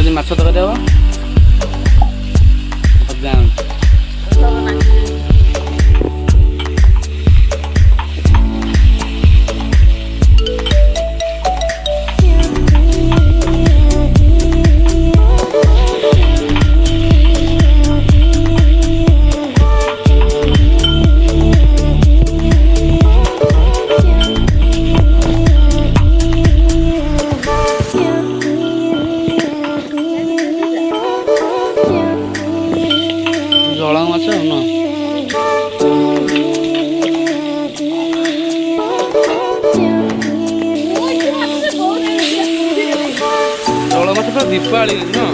आज माछ तक देव जड़ा माछ न जड़ा माछ तो दीपावली न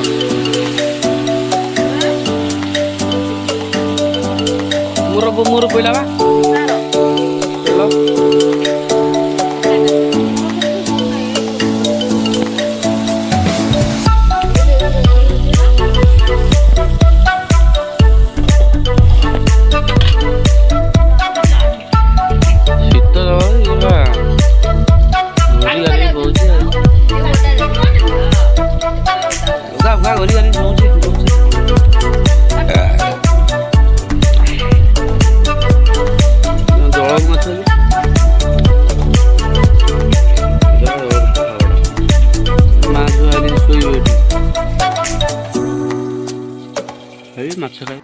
मोर पहला बा माछ खाए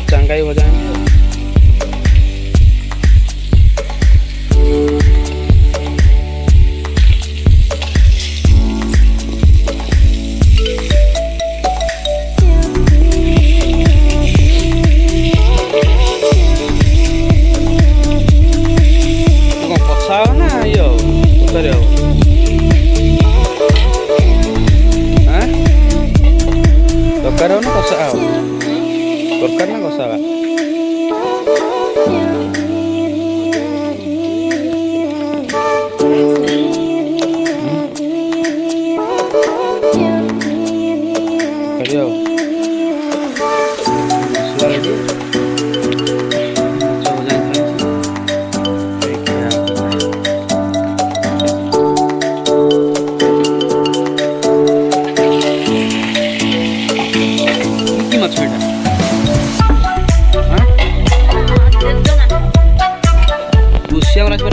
चंगाई हो जाएंगे darkar na kosa darkar na kosa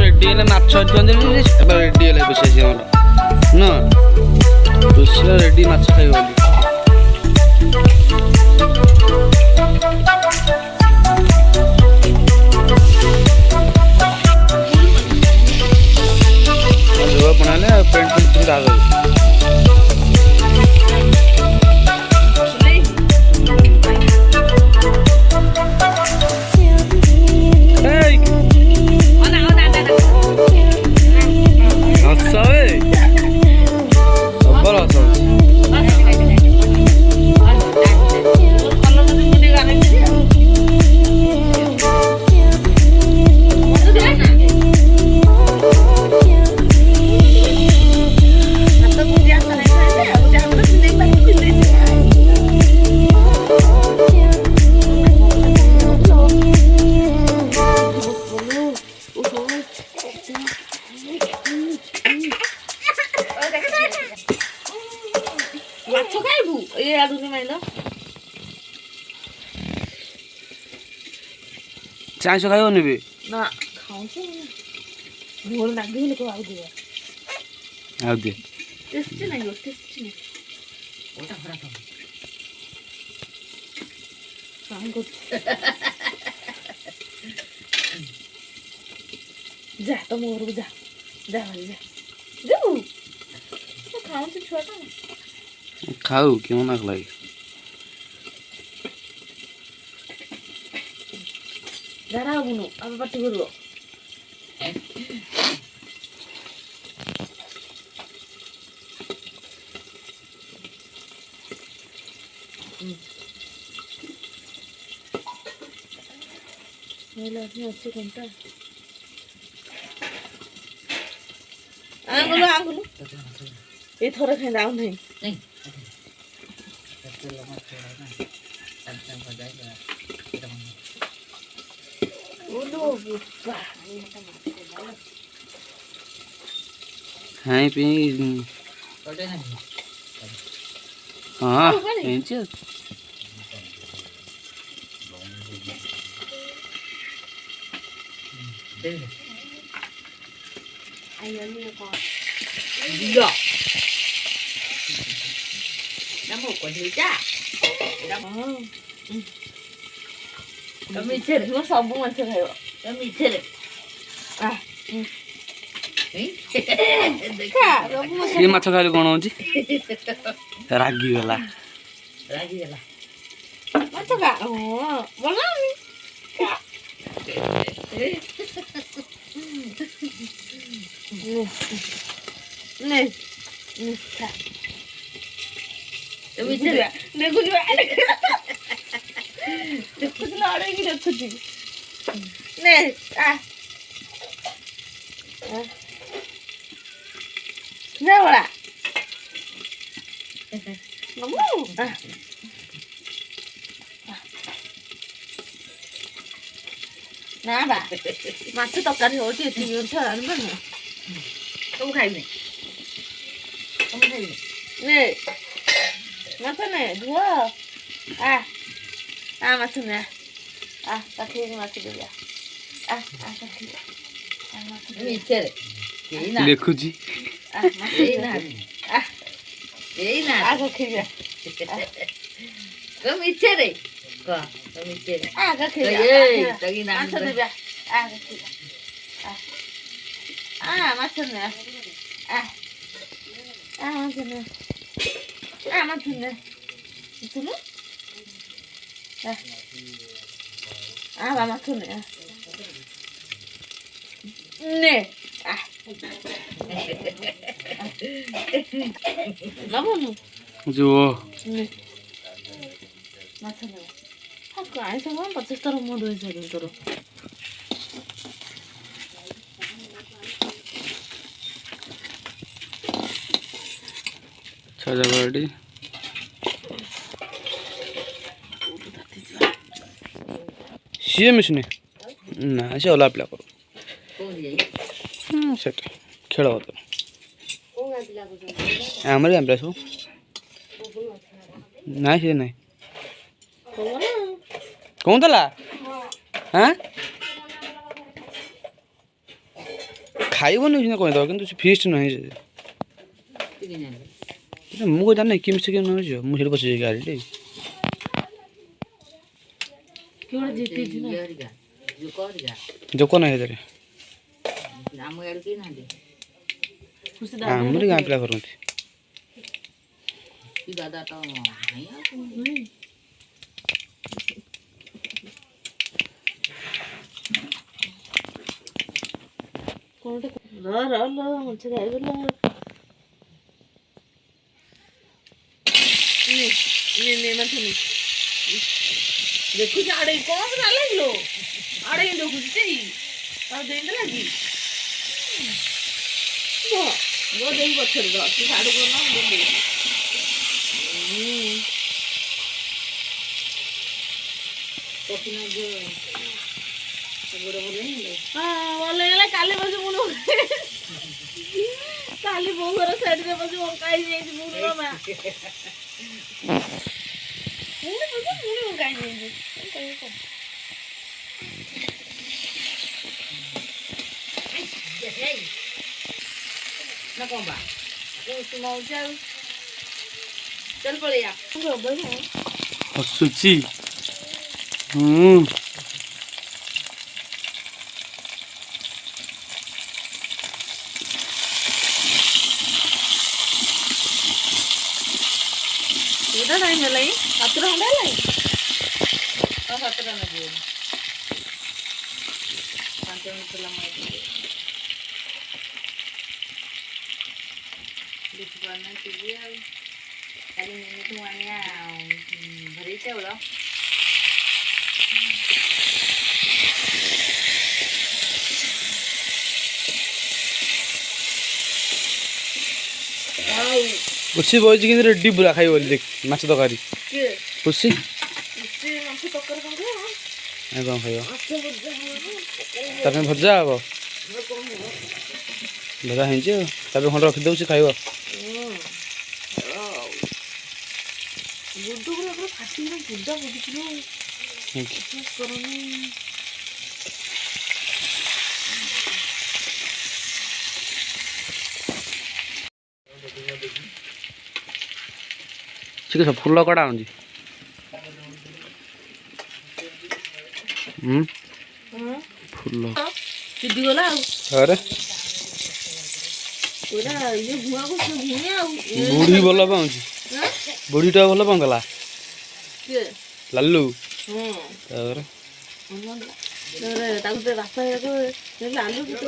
ready है न रेडी माछ खाई बनाने पेंट आ गई चाय से खाइबो नेबे ना खाऊ से भोर लागी लोक आउ दे टेस्टी नहीं ओटा भरा तो काम को जा तो मोर जा जा जा जो तो खाऊ से छोटा खाऊ क्यों ना लागे Ghara bunuh, apa pasti guru? Ini masih kontak. Anggur. ये थोड़ा खाई दाऊ नहीं नहीं लगा थोड़ा ना तब हो जाएगा ओलो बुआ हां पे ओटे ना हां एंचे आइए को दिया नमो को दिया तमी छे रे सब मन से खाइबो तमी छे आ देखा ये माछ खाली कोन होची रागी गला मत का ओ बनानी नहीं तमी छे देखो जो देखो जो लड़े की देखो जी नहीं आ नहीं बोला मम्मू ना बा माछ तरकारी होची एति छरा न तुम खाइबे ने माछ ने धुआ आ माछ ने काठी माछ दे काठी तमी छे ना देखु जी यही ना काठी तमी छे रे को तमी छे काठी ए तगी ना माछ दे काठी माछ ने माछ ने माछ ने सुनो बा माछ ने ने नबोनु जो ने माछ ने हाको आइस म 25 तर म दोइ छैन तर छजबाडी सी मिसने ना से ओला आपला करू सेट खेळ होतो आमरे आमला सो नाही से नाही कोण तला हां खाइबो नि कोइ दो किंतु फिस्ट नाही से मु को जाने किम से के न हो मु हेड बसे गाडी केवळ जीती जी ना जो जो नाही तरे नाम एड की ना दे खुशी आमरे गां पिला करंती की दादा तो नहीं कोणते र म्हणजे काय बोलला ने म्हणजे देखु आड़े कौन ना लगलो आड़े देखु छी आ देन लगी वो देई बछर द तू साडू को ना दे तो किना जो बड़ बोले हां बोले काली बस मुनो काली बोगर साइड रे बस काई जे मुनो मा मुनो काई जे ना कौन बा तू मौ जाओ चल पड़े या हसुची इधर नहीं मिलाई अतर हंडा लाई और हतरा ना दे 5 मिनट लम्बा jibana juga kali ini semuanya berita loh खुशी बइछि कि रेडी पूरा खाइ बोली देख माछ तकारी खुशी ए कौन खाइबो तापे भजा हबो भजा हेंचे तापे खंड रखि दउ से खाइबो गुड्डू को अपना फाटी में गुड्डा बुझिलो करनी ठीक है फूल कड़ा आउंजी फूल सिद्धि गला अरे ओरा ये भुआ को से भुआ बूढ़ी बोला पाउंजी बूढ़ीटा बोला पांगला के लालू अरे ताको ते रास्ता को लालू के तो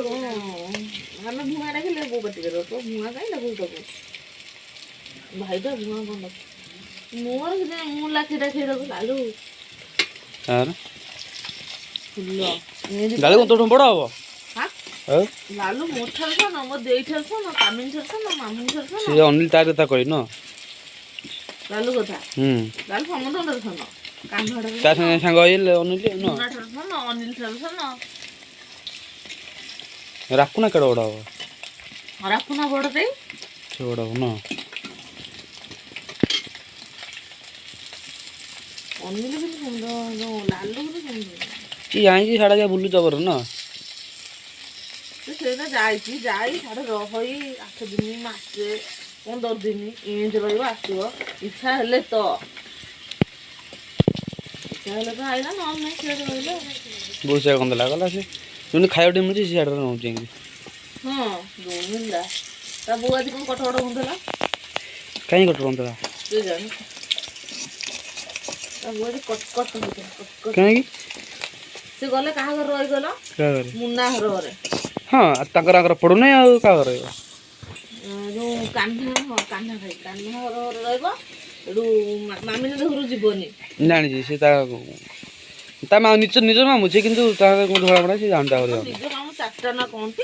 हम भुआ डाकिले बो बटी करो तो भुआ काई लगू तो भाई तो भुआ कोन मोर के मु लाठी डाके दो लालू अरे फुल्लो गाली को तो बड़ा हबो हां लालू मोठल छ न मो देइठल छ न कामिन छ न मामुन छ न से अनिल तार कथा करी न लालू कथा लालू समंदर छ न कान्हड़ ता संगे संग आइल अनिल न अनिल छ न राखुना केड़ा बड़ा हबो राखुना बड़ रे से बड़ा हो न अनिल भी सुंदर लालू भी सुंदर की आई जी साडा जा बुल्लू जबर न सेना जाई साडे रहई 8 दिन मासे 15 दिन एंज रहइबो आसीबो इच्छा हेले तो आइला न नहीं खेल रहइले बहुत से गंद लागला से तुने खायो टे मुझे सियाड़ न जाएंगे हां गोविंदा ता बुआ जी कोन कठोड़ हुंदला काई कठोड़ हुंदला तू जान ता बुआ जी कट हुंदला काई से गले कहा घर रहि गलो का करे मुन्ना घर रे हां ताकर आकर पडु नै आ का करे जो कान्हा भाई कान्हा घर रहइबो एडू मामी ने घरु जीवनी जानि जी से ता मा निज मामु छे किंतु ता को धोला पडा से जानता हो निज मामु चारटा ना कोनती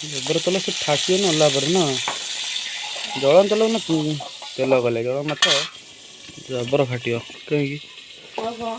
जबर तल से ठाकियो न अल्ला पर न जळन तल न तेल गले जळ मत जबर फाटियो कहीं ओहो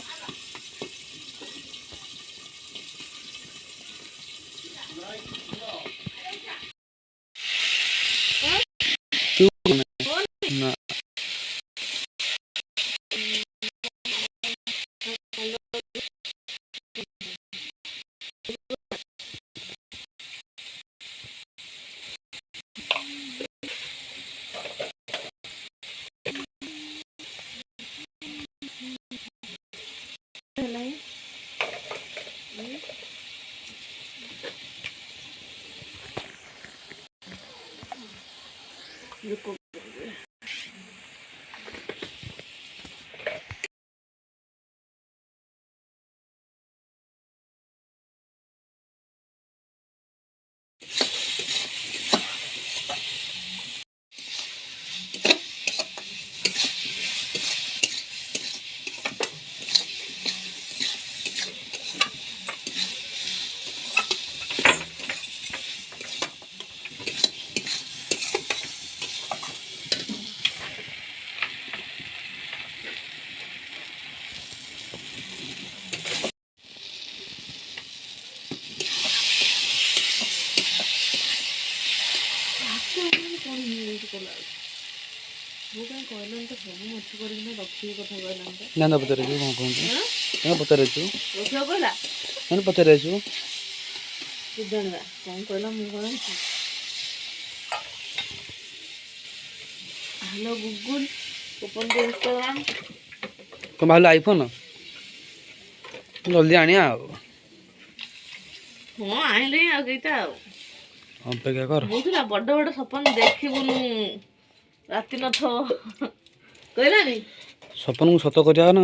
ना ना पचारे छु कोन कोन ना पचारे छु रखियो कहला ना पचारे छु किदनवा कोन कहला मु कोन hello Google open the Instagram तुम भालो आईफोन जल्दी आनिया हां आइले आ गईता अपेक्षा कर बुझला बड़ बड़ सपन देखिबुनु राति न थो कहला नी सपन को सत करिया ना